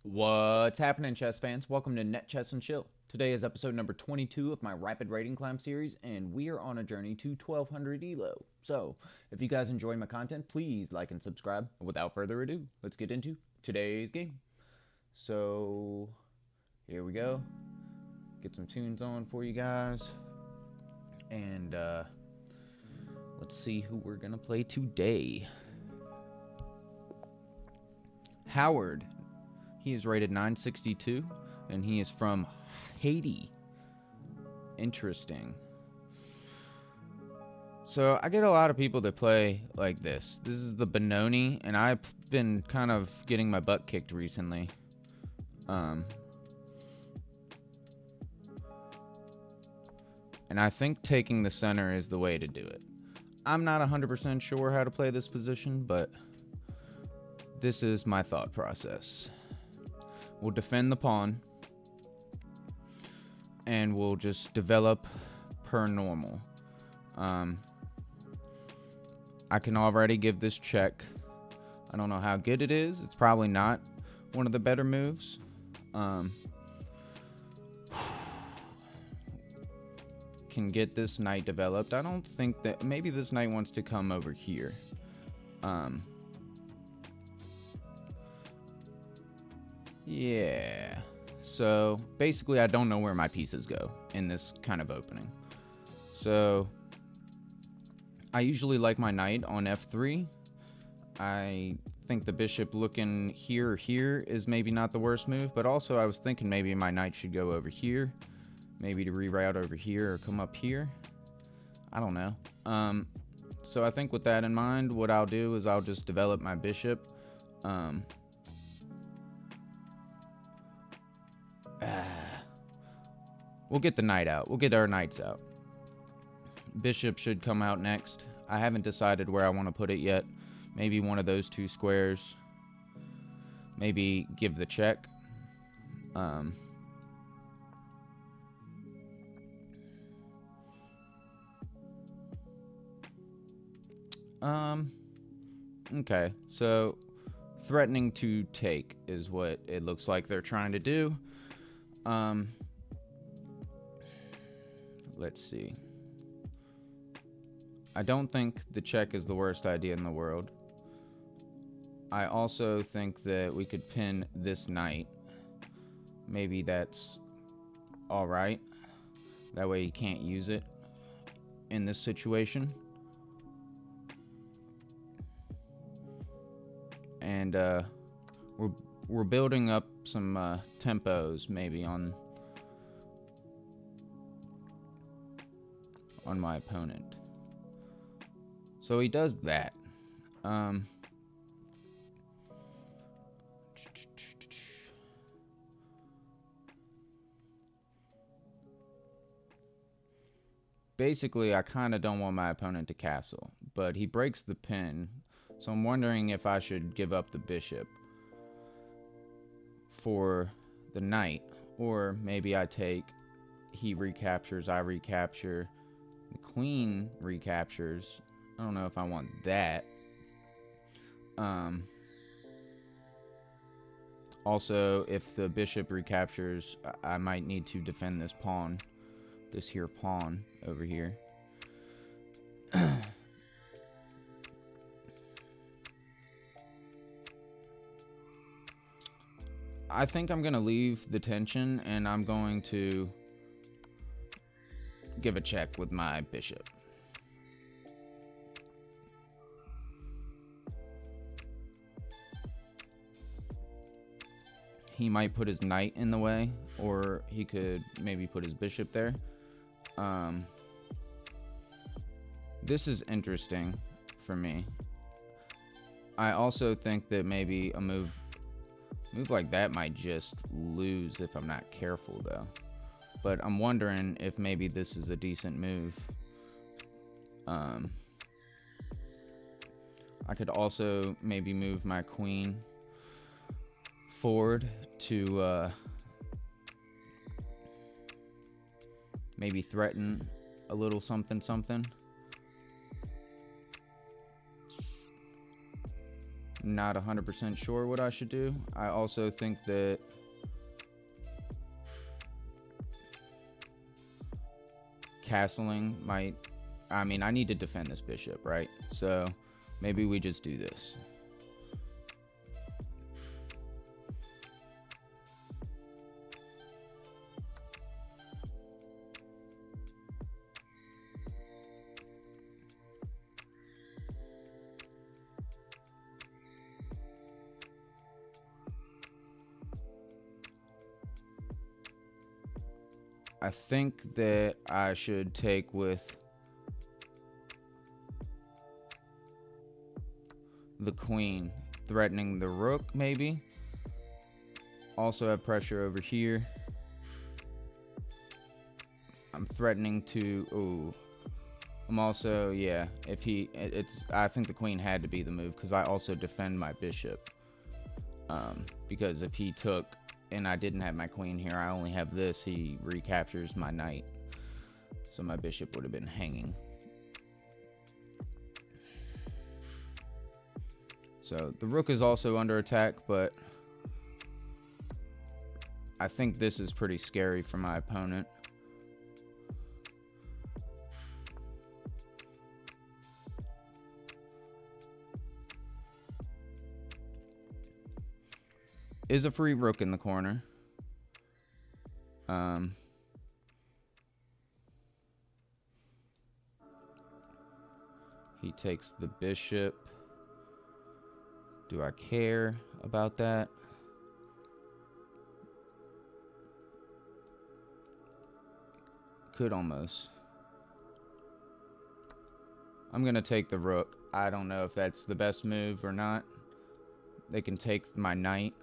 What's happening, chess fans? Welcome to Net Chess and Chill. Today is episode number 22 of my Rapid Rating Climb series, and we are on a journey to 1200 ELO. So, if you guys enjoy my content, please like and subscribe. Without further ado, let's get into today's game. So, here we go. Get some tunes on for you guys. And, let's see who we're going to play today. Howard. He is rated 962, and he is from Haiti. Interesting. So I get a lot of people that play like this. This is the Benoni, and I've been kind of getting my butt kicked recently. And I think taking the center is the way to do it. I'm not 100% sure how to play this position, but this is my thought process. We'll defend the pawn, and we'll just develop per normal. I can already give this check. I don't know how good it is. It's probably not one of the better moves. Can get this knight developed. I don't think that... Maybe this knight wants to come over here. Yeah, so basically I don't know where my pieces go in this kind of opening. So I usually like my knight on f3. I think the bishop looking here or here is maybe not the worst move, but also I was thinking maybe my knight should go over here, maybe to reroute over here or come up here. I don't know. So I think with that in mind, what I'll do is I'll just develop my bishop. We'll get the knight out. We'll get our knights out. Bishop should come out next. I haven't decided where I want to put it yet. Maybe one of those two squares. Maybe give the check. Okay, so threatening to take is what it looks like they're trying to do. Let's see. I don't think the check is the worst idea in the world. I also think that we could pin this knight. Maybe that's alright. That way he can't use it in this situation. And we're building up some tempos maybe on my opponent. So he does that. Basically, I kind of don't want my opponent to castle, but he breaks the pin, so I'm wondering if I should give up the bishop for the knight, or maybe I take, he recaptures, I recapture, the queen recaptures. I don't know if I want that. Also, if the bishop recaptures, I might need to defend this pawn. This here pawn over here. I think I'm going to leave the tension, and I'm going to give a check with my bishop. He might put his knight in the way, or he could maybe put his bishop there. This is interesting for me. I also think that maybe a move like that might just lose if I'm not careful, though. But I'm wondering if maybe this is a decent move. I could also maybe move my queen forward to maybe threaten a little something something. Not 100% sure what I should do. I also think that castling might... I mean, I need to defend this bishop, right? So maybe we just do this. I think that I should take with the queen, threatening the rook, maybe. Also have pressure over here. I'm threatening to... Ooh. I'm also... Yeah, if he... I think the queen had to be the move, because I also defend my bishop. Because if he took... and I didn't have my queen here, I only have this, he recaptures my knight. So my bishop would have been hanging. So the rook is also under attack, but I think this is pretty scary for my opponent. Is a free rook in the corner. He takes the bishop. Do I care about that? Could almost. I'm going to take the rook. I don't know if that's the best move or not. They can take my knight.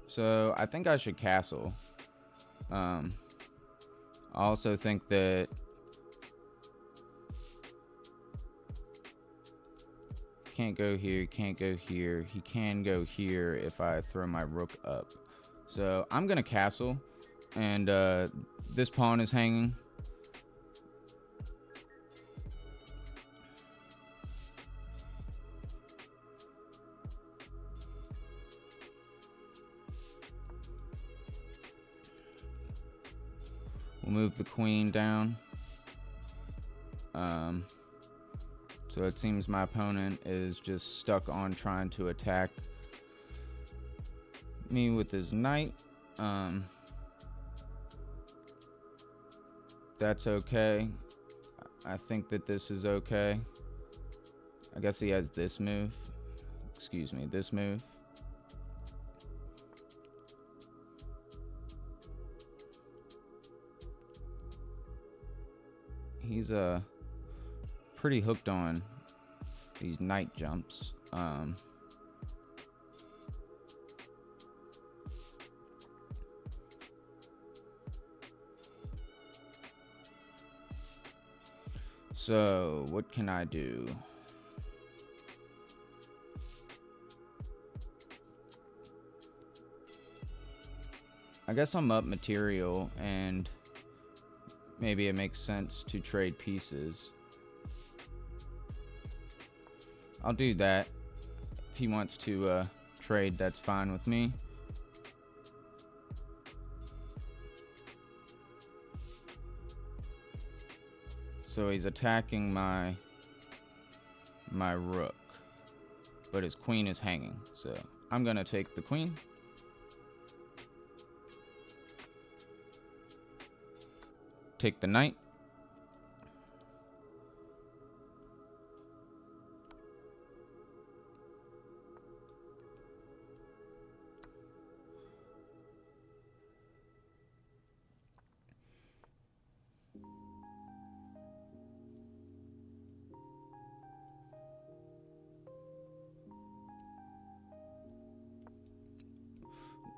So I think I should castle. I also think that can't go here, can't go here. He can go here if I throw my rook up. So I'm gonna castle, and this pawn is hanging. We'll move the queen down. So it seems my opponent is just stuck on trying to attack me with his knight. That's okay. I think that this is okay. I guess he has this move. Excuse me, this move. He's pretty hooked on these knight jumps. So what can I do? I guess I'm up material, and maybe it makes sense to trade pieces. I'll do that. If he wants to trade, that's fine with me. So he's attacking my rook, but his queen is hanging. So I'm gonna take the queen. Take the knight.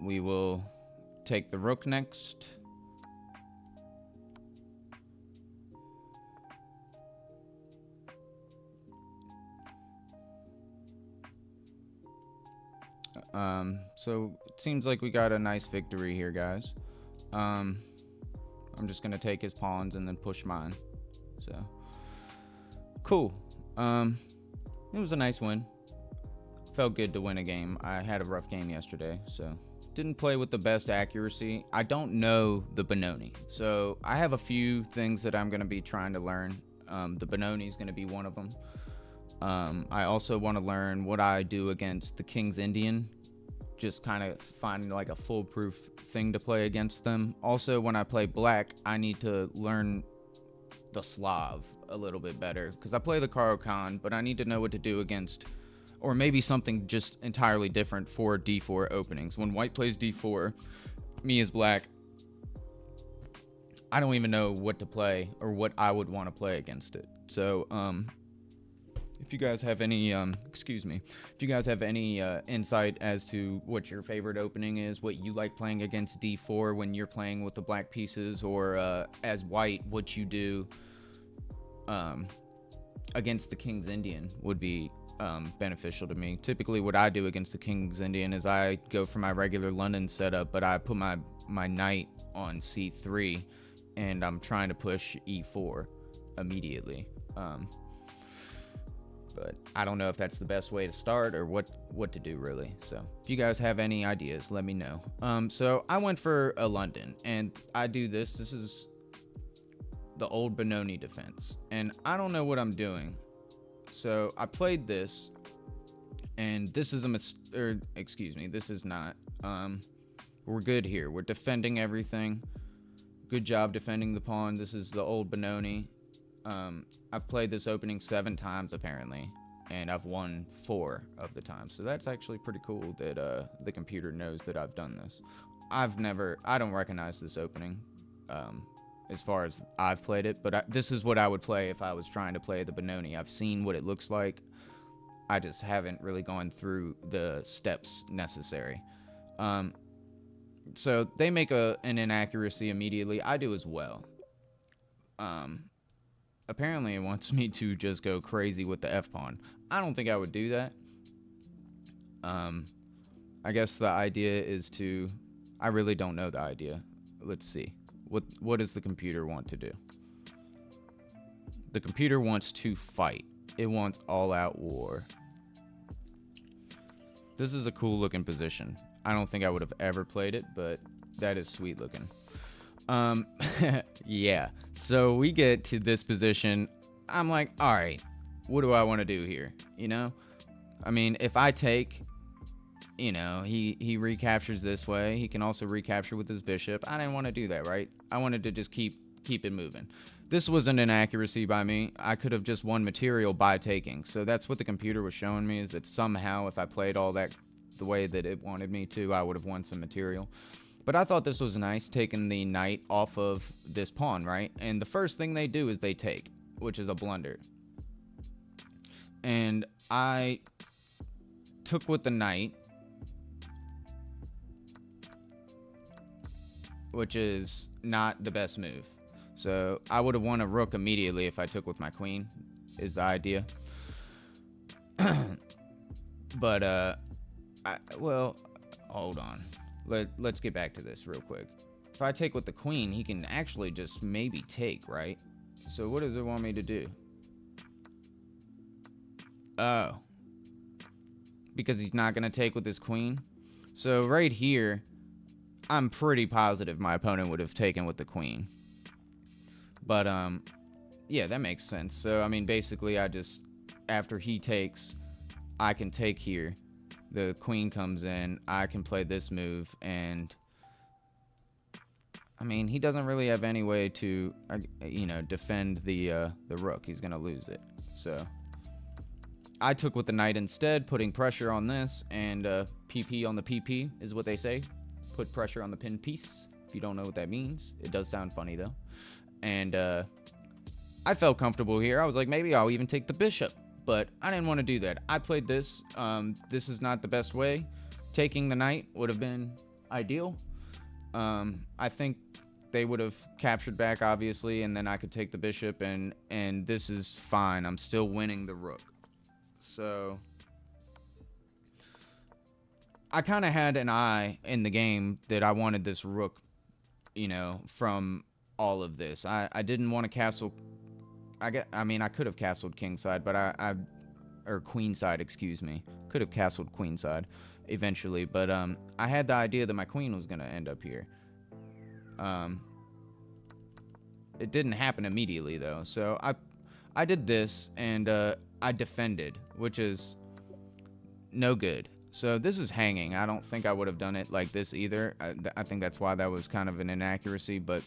We will take the rook next. So it seems like we got a nice victory here, guys. I'm just gonna take his pawns and then push mine. So cool. It was a nice win. Felt good to win a game. I had a rough game yesterday, so didn't play with the best accuracy. I don't know the Benoni, so I have a few things that I'm gonna be trying to learn. The Benoni is gonna be one of them. I also want to learn what I do against the King's Indian. Just kind of finding like a foolproof thing to play against them. Also, when I play black, I need to learn the Slav a little bit better because I play the Karo Khan, but I need to know what to do against, or maybe something just entirely different for d4 openings. When white plays d4, me as black, I don't even know what to play or what I would want to play against it. So, if you guys have any, if you guys have any insight as to what your favorite opening is, what you like playing against d4 when you're playing with the black pieces, or as white, what you do against the King's Indian would be beneficial to me. Typically, what I do against the King's Indian is I go for my regular London setup, but I put my knight on c3, and I'm trying to push e4 immediately. But I don't know if that's the best way to start or what to do, really. So if you guys have any ideas, let me know. So I went for a London, and I do this. This is the old Benoni defense, and I don't know what I'm doing. So I played this, and this is this is not. We're good here. We're defending everything. Good job defending the pawn. This is the old Benoni. I've played this opening 7 times apparently, and I've won 4 of the times. So that's actually pretty cool that the computer knows that I've done this. I don't recognize this opening as far as I've played it, but this is what I would play if I was trying to play the Benoni. I've seen what it looks like. I just haven't really gone through the steps necessary. So they make an inaccuracy immediately. I do as well. Apparently it wants me to just go crazy with the f-pawn. I don't think I would do that. I guess the idea is to... I really don't know the idea. Let's see. What does the computer want to do? The computer wants to fight. It wants all-out war. This is a cool looking position. I don't think I would have ever played it, but that is sweet looking. Yeah. So we get to this position. I'm like, all right, what do I want to do here? You know? I mean, if I take, he recaptures this way. He can also recapture with his bishop. I didn't want to do that, right? I wanted to just keep it moving. This was an inaccuracy by me. I could have just won material by taking. So that's what the computer was showing me, is that somehow if I played all that the way that it wanted me to, I would have won some material. But I thought this was nice, taking the knight off of this pawn, right? And the first thing they do is they take, which is a blunder. And I took with the knight, which is not the best move. So I would have won a rook immediately if I took with my queen, is the idea. But, well, hold on. Let's get back to this real quick. If I take with the queen, he can actually just maybe take, right? So what does it want me to do? Oh. Because he's not going to take with his queen? So right here, I'm pretty positive my opponent would have taken with the queen. But, yeah, that makes sense. So, I mean, basically, after he takes, I can take here. The queen comes in, I can play this move, and I mean, he doesn't really have any way to, defend the rook. He's gonna lose it. So I took with the knight instead, putting pressure on this, and PP on the PP is what they say. Put pressure on the pin piece. If you don't know what that means, it does sound funny though. And I felt comfortable here. I was like, maybe I'll even take the bishop. But I didn't want to do that. I played this. This is not the best way. Taking the knight would have been ideal. I think they would have captured back, obviously, and then I could take the bishop, and this is fine. I'm still winning the rook. So I kind of had an eye in the game that I wanted this rook, from all of this. I didn't want to castle. I mean, I could have castled kingside, but or queenside, excuse me. Could have castled queenside eventually, but I had the idea that my queen was gonna end up here. It didn't happen immediately though, so I did this and I defended, which is no good. So this is hanging. I don't think I would have done it like this either. I think that's why that was kind of an inaccuracy, but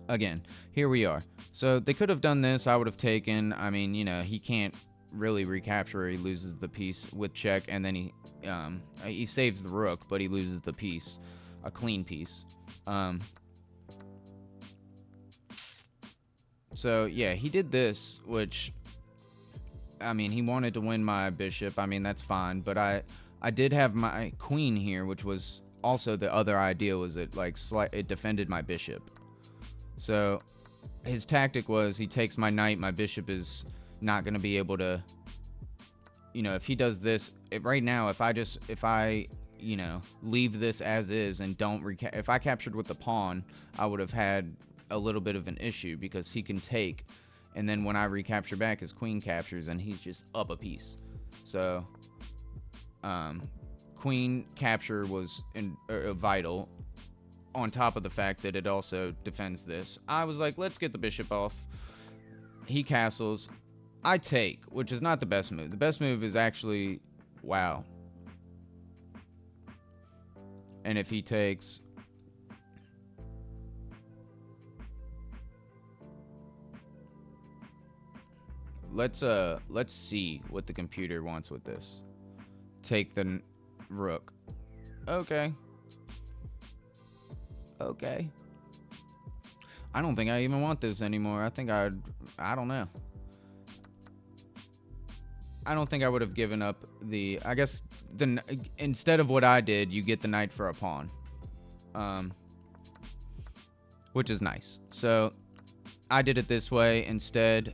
again, here we are. So they could have done this. I would have taken. I mean, he can't really recapture. He loses the piece with check, and then he saves the rook, but he loses the piece, a clean piece. So yeah, he did this, which, I mean, he wanted to win my bishop. I mean, that's fine, but I did have my queen here, which was also the other idea, was it it defended my bishop. So his tactic was he takes my knight, my bishop is not going to be able to, if he does this, right now, if I leave this as is and don't if I captured with the pawn, I would have had a little bit of an issue because he can take, and then when I recapture back, his queen captures and he's just up a piece. So queen capture was vital, on top of the fact that it also defends this. I was like, let's get the bishop off. He castles. I take, which is not the best move. The best move is actually, wow. And if he takes, let's see what the computer wants with this. Take the rook. Okay. I don't think I even want this anymore. I think I don't know. I don't think I would have given up the, I guess, instead of what I did, you get the knight for a pawn. Which is nice. So I did it this way instead.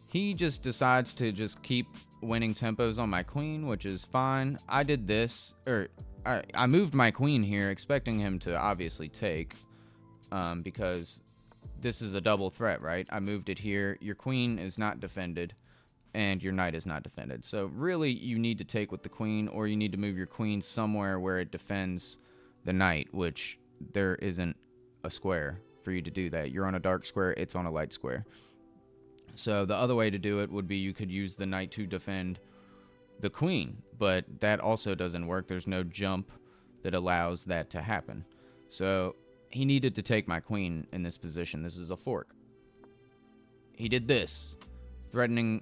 He just decides to just keep winning tempos on my queen, which is fine. I did this, or I moved my queen here, expecting him to obviously take, because this is a double threat, right? I moved it here. Your queen is not defended, and your knight is not defended. So really, you need to take with the queen, or you need to move your queen somewhere where it defends the knight, which there isn't a square for you to do that. You're on a dark square, it's on a light square. So the other way to do it would be you could use the knight to defend the queen, but that also doesn't work. There's no jump that allows that to happen. So he needed to take my queen in this position. This is a fork. He did this, threatening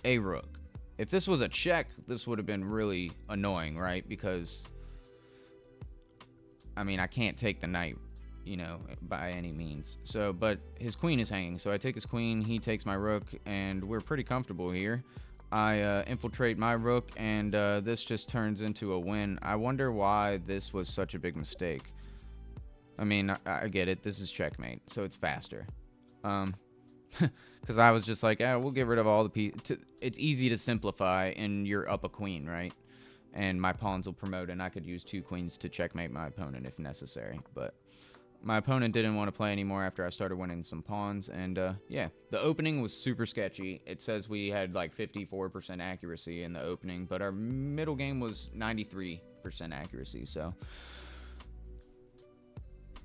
a rook. If this was a check, this would have been really annoying, right? Because, I mean, I can't take the knight, by any means. So, but his queen is hanging. So I take his queen, he takes my rook, and we're pretty comfortable here. I infiltrate my rook, and this just turns into a win. I wonder why this was such a big mistake. I mean, I get it. This is checkmate, so it's faster. Because I was just like, we'll get rid of all the pieces. It's easy to simplify, and you're up a queen, right? And my pawns will promote, and I could use 2 queens to checkmate my opponent if necessary. But my opponent didn't want to play anymore after I started winning some pawns, and yeah, the opening was super sketchy. It says we had like 54% accuracy in the opening, but our middle game was 93% accuracy, so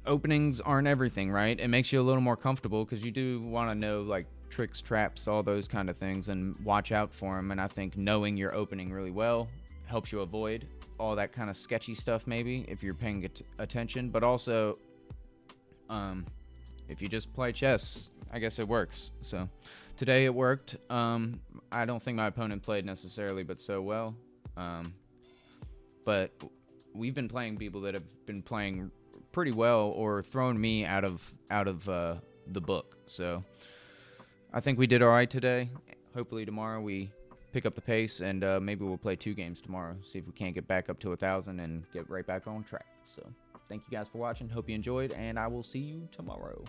openings aren't everything, right? It makes you a little more comfortable because you do want to know like tricks, traps, all those kind of things, and watch out for them. And I think knowing your opening really well helps you avoid all that kind of sketchy stuff, maybe, if you're paying attention. But also, if you just play chess, I guess it works. So today it worked. I don't think my opponent played necessarily but so well. But we've been playing people that have been playing pretty well or thrown me out of the book. So I think we did all right today. Hopefully tomorrow we pick up the pace, and maybe we'll play 2 games tomorrow. See if we can't get back up to 1,000 and get right back on track. So thank you guys for watching. Hope you enjoyed, and I will see you tomorrow.